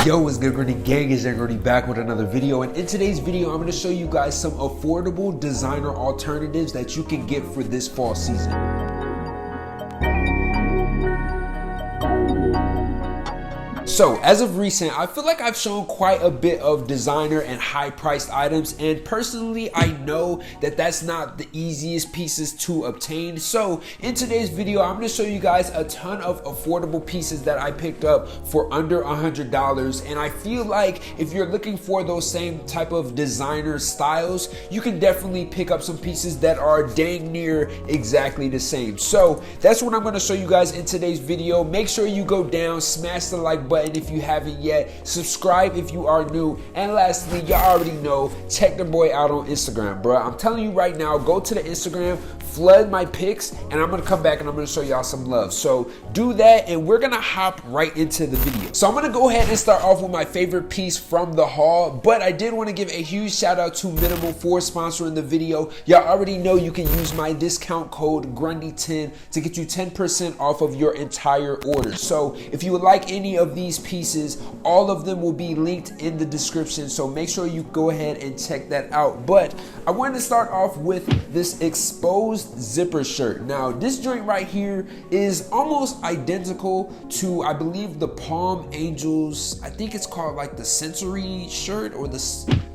Yo, what's good, Grundy gang? It's Grundy back with another video, and in today's video I'm going to show you guys some affordable designer alternatives that you can get for this fall season. So, as of recent, I feel like I've shown quite a bit of designer and high-priced items, and personally, I know that that's not the easiest pieces to obtain. So, in today's video, I'm going to show you guys a ton of affordable pieces that I picked up for under $100, and I feel like if you're looking for those same type of designer styles, you can definitely pick up some pieces that are dang near exactly the same. So, that's what I'm going to show you guys in today's video. Make sure you go down, smash the like button if you haven't yet, subscribe if you are new, and lastly, y'all already know, check the boy out on Instagram, bro. I'm telling you right now, go to the Instagram, flood my pics, and I'm gonna come back and I'm gonna show y'all some love. So do that, and we're gonna hop right into the video. So I'm gonna go ahead and start off with my favorite piece from the haul, but I did want to give a huge shout out to Minimal for sponsoring the video. Y'all already know you can use my discount code Grundy10 to get you 10% off of your entire order. So if you would like any of these pieces, all of them will be linked in the description, so make sure you go ahead and check that out. But I wanted to start off with this exposed zipper shirt. Now this joint right here is almost identical to, I believe, the Palm Angels, I think it's called like the sensory shirt or the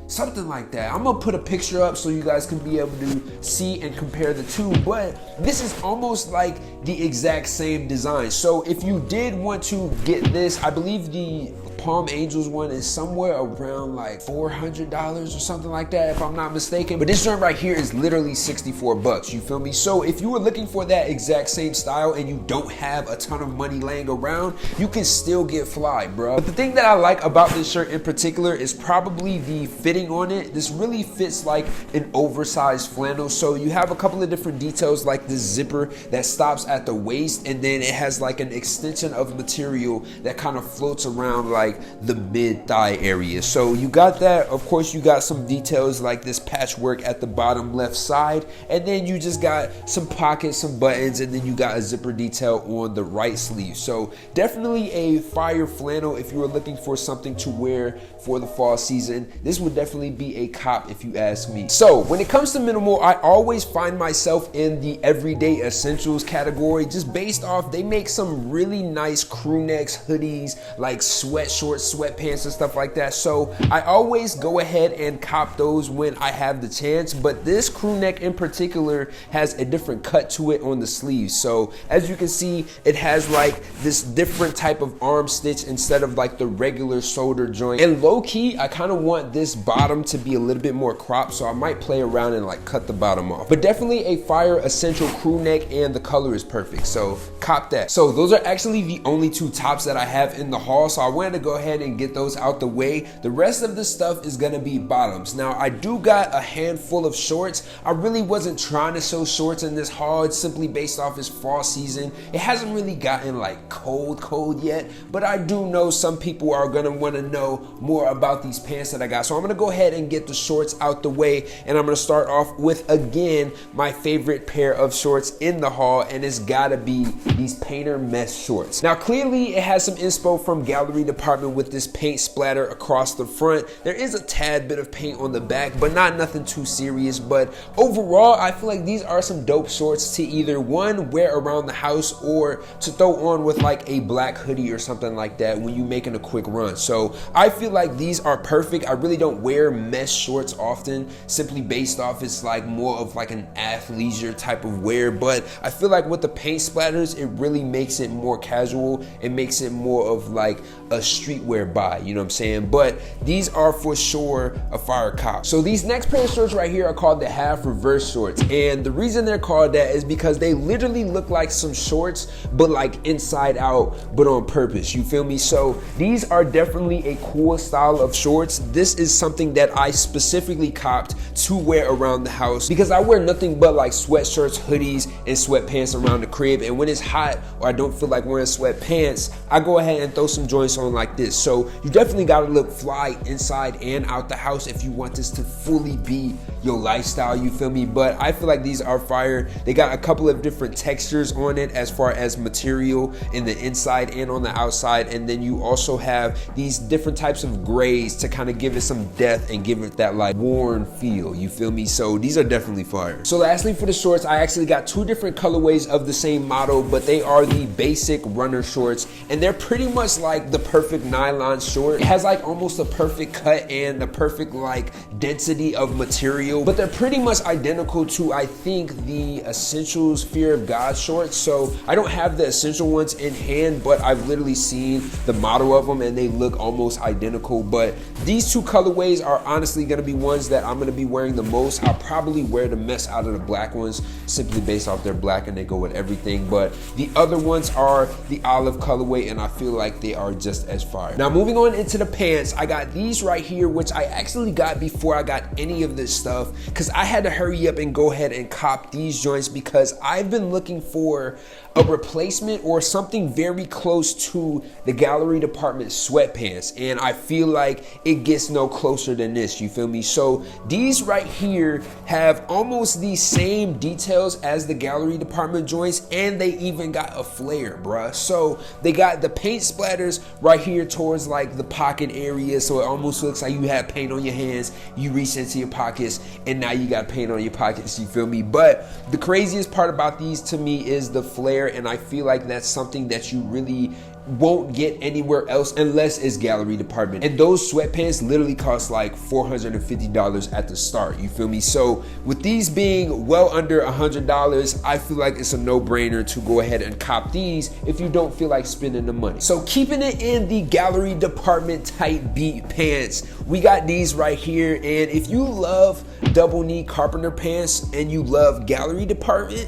something like that. I'm gonna put a picture up so you guys can be able to see and compare the two, but this is almost like the exact same design. So if you did want to get this, I believe the Palm Angels one is somewhere around like $400 or something like that, if I'm not mistaken. But this joint right here is literally 64 bucks, you feel me? So if you were looking for that exact same style and you don't have a ton of money laying around, you can still get fly, bro. But the thing that I like about this shirt in particular is probably the fitting on it. This really fits like an oversized flannel. So you have a couple of different details, like this zipper that stops at the waist, and then it has like an extension of material that kind of floats around like the mid-thigh area. So you got that. Of course, you got some details like this patchwork at the bottom left side, and then you just got some pockets, some buttons, and then you got a zipper detail on the right sleeve. So definitely a fire flannel if you were looking for something to wear for the fall season. This would definitely be a cop if you ask me. So when it comes to minimal, I always find myself in the everyday essentials category, just based off they make some really nice crew necks, hoodies, like sweatshorts, sweatpants, and stuff like that. So I always go ahead and cop those when I have the chance, but this crew neck in particular has a different cut to it on the sleeves. So as you can see, it has like this different type of arm stitch instead of like the regular shoulder joint. And low key, I kind of want this bottom to be a little bit more cropped, so I might play around and like cut the bottom off. But definitely a fire essential crew neck, and the color is perfect, so cop that. So those are actually the only two tops that I have in the haul, so I wanted to go ahead and get those out the way. The rest of the stuff is gonna be bottoms. Now I do got a handful of shorts. I really wasn't trying to show shorts in this haul. It's simply based off its fall season. It hasn't really gotten like cold yet, but I do know some people are gonna want to know more about these pants that I got. So I'm gonna go ahead and get the shorts out the way, and I'm gonna start off with, again, my favorite pair of shorts in the haul, and it's gotta be these painter mesh shorts. Now clearly it has some inspo from Gallery Dept with this paint splatter across the front. There is a tad bit of paint on the back, but not nothing too serious. But overall, I feel like these are some dope shorts to either one, wear around the house, or to throw on with like a black hoodie or something like that when you making a quick run. So I feel like these are perfect. I really don't wear mesh shorts often, simply based off it's like more of like an athleisure type of wear, but I feel like with the paint splatters, it really makes it more casual. It makes it more of like a streetwear buy, you know what I'm saying? But these are for sure a fire cop. So these next pair of shorts right here are called the half reverse shorts, and the reason they're called that is because they literally look like some shorts, but like inside out, but on purpose, you feel me? So these are definitely a cool style of shorts. This is something that I specifically copped to wear around the house because I wear nothing but like sweatshirts, hoodies, and sweatpants around the crib, and when it's hot or I don't feel like wearing sweatpants, I go ahead and throw some joints on like like this. So you definitely gotta look fly inside and out the house if you want this to fully be your lifestyle, you feel me? But I feel like these are fire. They got a couple of different textures on it as far as material in the inside and on the outside, and then you also have these different types of grays to kind of give it some depth and give it that like worn feel, you feel me? So these are definitely fire. So lastly, for the shorts, I actually got two different colorways of the same model, but they are the basic runner shorts, and they're pretty much like the perfect nylon short. It has like almost a perfect cut and the perfect like density of material, but they're pretty much identical to, I think, the Essentials Fear of God shorts. So I don't have the essential ones in hand, but I've literally seen the model of them and they look almost identical. But these two colorways are honestly gonna be ones that I'm gonna be wearing the most. I'll probably wear the mess out of the black ones simply based off their black and they go with everything. But the other ones are the olive colorway and I feel like they are just as fire. Now moving on into the pants, I got these right here, which I actually got before I got any of this stuff because I had to hurry up and go ahead and cop these joints because I've been looking for a replacement or something very close to the Gallery Department sweatpants, and I feel like it gets no closer than this, you feel me? So these right here have almost the same details as the Gallery Department joints, and they even got a flare, bruh. So they got the paint splatters right here towards like the pocket area, so it almost looks like you have paint on your hands, you reach into your pockets, and now you got paint on your pockets, you feel me? But the craziest part about these to me is the flare, and I feel like that's something that you really won't get anywhere else unless it's Gallery Department. And those sweatpants literally cost like $450 at the start, you feel me? So with these being well under $100, I feel like it's a no-brainer to go ahead and cop these if you don't feel like spending the money. So keeping it in the Gallery Department tight beat pants, we got these right here, and if you love double knee carpenter pants and you love Gallery Department,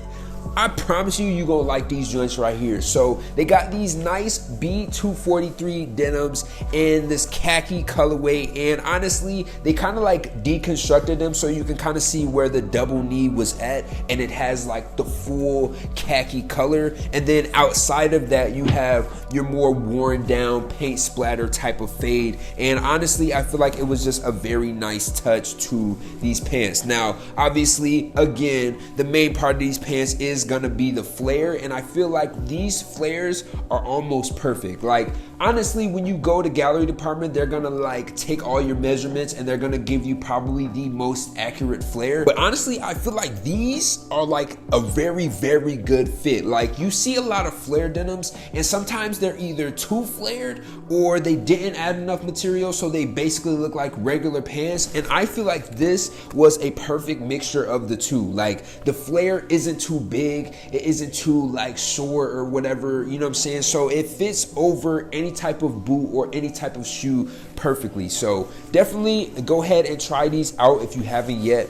I promise you, gonna like these joints right here. So they got these nice B243 denims in this khaki colorway, and honestly, they kind of like deconstructed them so you can kind of see where the double knee was at, and it has like the full khaki color. And then outside of that, you have your more worn down paint splatter type of fade. And honestly, I feel like it was just a very nice touch to these pants. Now, obviously, again, the main part of these pants is gonna be the flare, and I feel like these flares are almost perfect. Like honestly, when you go to Gallery Department, they're gonna like take all your measurements and they're gonna give you probably the most accurate flare. But honestly, I feel like these are like a very, very good fit. Like you see a lot of flare denims and sometimes they're either too flared or they didn't add enough material, so they basically look like regular pants. And I feel like this was a perfect mixture of the two. Like the flare isn't too big, it isn't too like short or whatever, you know what I'm saying? So it fits over any type of boot or any type of shoe perfectly. So definitely go ahead and try these out if you haven't yet.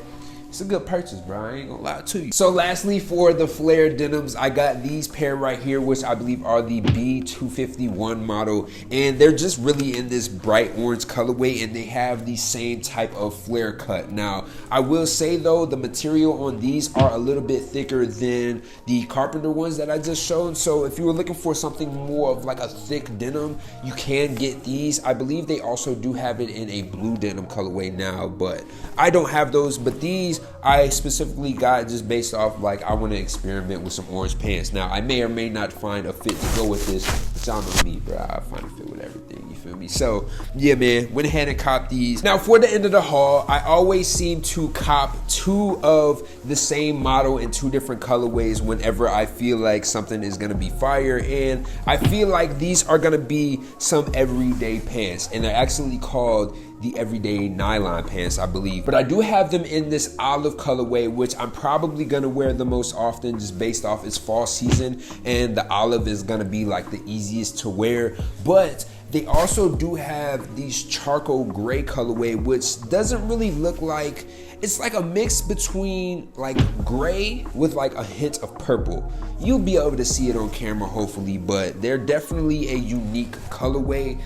It's a good purchase, bro. I ain't gonna lie to you. So lastly, for the flare denims, I got these pair right here, which I believe are the B251 model, and they're just really in this bright orange colorway, and they have the same type of flare cut. Now, I will say though, the material on these are a little bit thicker than the carpenter ones that I just showed. So if you were looking for something more of like a thick denim, you can get these. I believe they also do have it in a blue denim colorway now, but I don't have those. But these I specifically got just based off like I want to experiment with some orange pants. Now I may or may not find a fit to go with this, but y'all know me, bro. I find a fit with everything, you feel me? So yeah, man, went ahead and copped these. Now for the end of the haul, I always seem to cop two of the same model in two different colorways whenever I feel like something is gonna be fire, and I feel like these are gonna be some everyday pants, and they're actually called the everyday nylon pants, I believe. But I do have them in this olive colorway, which I'm probably gonna wear the most often just based off its fall season, and the olive is gonna be like the easiest to wear. But they also do have these charcoal gray colorway, which doesn't really look like It's like a mix between like gray with like a hint of purple. You'll be able to see it on camera hopefully, but they're definitely a unique colorway.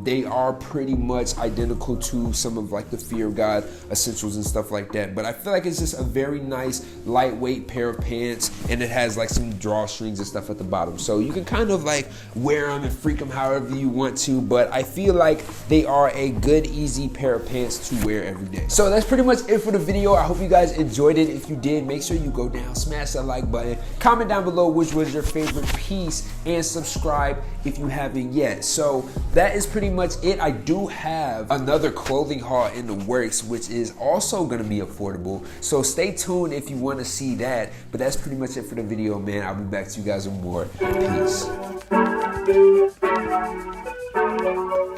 They are pretty much identical to some of like the Fear of God essentials and stuff like that, but I feel like it's just a very nice lightweight pair of pants, and it has like some drawstrings and stuff at the bottom, so you can kind of like wear them and freak them however you want to, but I feel like they are a good easy pair of pants to wear every day. So that's pretty much it for the video. I hope you guys enjoyed it. If you did, make sure you go down, smash that like button, comment down below which was your favorite piece, and subscribe if you haven't yet. So that is pretty much it. I do have another clothing haul in the works, which is also going to be affordable, so stay tuned if you want to see that. But that's pretty much it for the video, man. I'll be back to you guys with more. Peace.